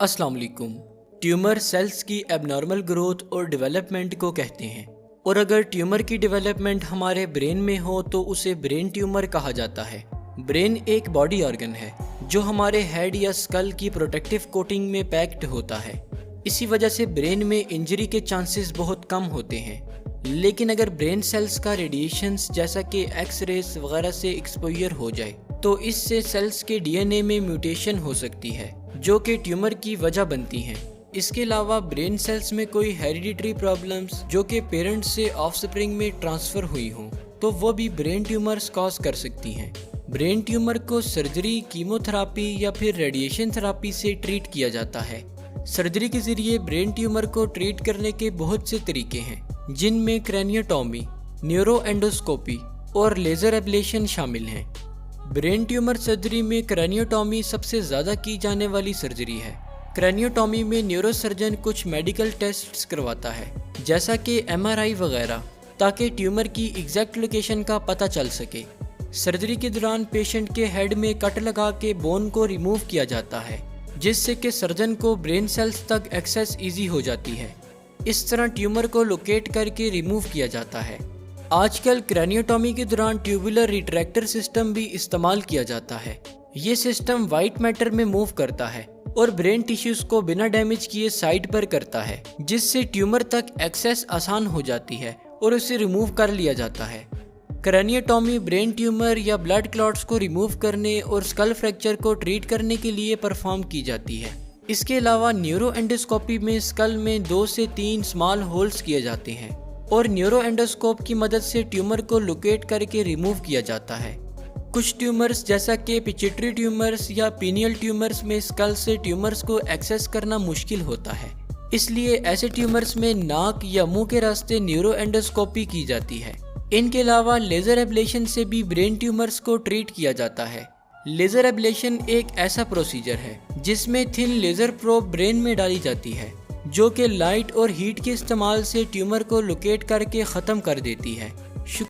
अस्सलाम वालेकुम। Tumour cells की एबनॉर्मल ग्रोथ और डेवलपमेंट को कहते हैं और अगर ट्यूमर की डेवलपमेंट हमारे ब्रेन में हो तो उसे ब्रेन ट्यूमर कहा जाता है। ब्रेन एक बॉडी ऑर्गन है जो हमारे हेड या स्कल की प्रोटेक्टिव कोटिंग में पैक्ड होता है। इसी वजह से ब्रेन में इंजरी के चांसेस बहुत कम होते हैं। लेकिन अगर ब्रेन सेल्स का रेडिएशंस जैसा कि एक्स रेस वगैरह से एक्सपोजर हो जाए तो इससे सेल्स के डीएनए में म्यूटेशन हो सकती है जो कि ट्यूमर की वजह बनती हैं। इसके अलावा ब्रेन सेल्स में कोई हेरिडिटरी प्रॉब्लम्स जो कि पेरेंट्स से ऑफस्प्रिंग में ट्रांसफर हुई हों तो वो भी ब्रेन ट्यूमर्स कॉज कर सकती हैं। ब्रेन ट्यूमर को सर्जरी, कीमोथेरापी या फिर रेडिएशन थेरापी से ट्रीट किया जाता है। सर्जरी के जरिए ब्रेन ट्यूमर को ट्रीट करने के बहुत से तरीके हैं जिनमें क्रैनियोटॉमी, न्यूरोएंडोस्कोपी और लेजर एब्लेशन शामिल हैं। ब्रेन ट्यूमर सर्जरी में क्रैनियोटॉमी सबसे ज़्यादा की जाने वाली सर्जरी है। क्रैनियोटॉमी में न्यूरोसर्जन कुछ मेडिकल टेस्ट्स करवाता है जैसा कि एमआरआई वगैरह, ताकि ट्यूमर की एग्जैक्ट लोकेशन का पता चल सके। सर्जरी के दौरान पेशेंट के हेड में कट लगा के बोन को रिमूव किया जाता है जिससे कि सर्जन को ब्रेन सेल्स तक एक्सेस ईजी हो जाती है। इस तरह ट्यूमर को लोकेट करके रिमूव किया जाता है। आजकल क्रैनियोटॉमी के दौरान ट्यूबुलर रिट्रैक्टर सिस्टम भी इस्तेमाल किया जाता है। ये सिस्टम वाइट मैटर में मूव करता है और ब्रेन टिश्यूज को बिना डैमेज किए साइड पर करता है जिससे ट्यूमर तक एक्सेस आसान हो जाती है और उसे रिमूव कर लिया जाता है। क्रैनियोटॉमी ब्रेन ट्यूमर या ब्लड क्लॉट्स को रिमूव करने और स्कल फ्रैक्चर को ट्रीट करने के लिए परफॉर्म की जाती है। इसके अलावा न्यूरोएंडोस्कोपी में स्कल में 2 से 3 स्मॉल होल्स किए जाते हैं और न्यूरोएंडोस्कोप की मदद से ट्यूमर को लोकेट करके रिमूव किया जाता है। कुछ ट्यूमर्स जैसा कि पिट्यूटरी ट्यूमर्स या पीनियल ट्यूमर्स में स्कल से ट्यूमर्स को एक्सेस करना मुश्किल होता है, इसलिए ऐसे ट्यूमर्स में नाक या मुंह के रास्ते न्यूरोएंडोस्कोपी की जाती है। इनके अलावा लेजर एब्लेशन से भी ब्रेन ट्यूमर्स को ट्रीट किया जाता है। लेजर एब्लेशन एक ऐसा प्रोसीजर है जिसमें थिन लेजर प्रोब ब्रेन में डाली जाती है जो कि लाइट और हीट के इस्तेमाल से ट्यूमर को लोकेट करके ख़त्म कर देती है।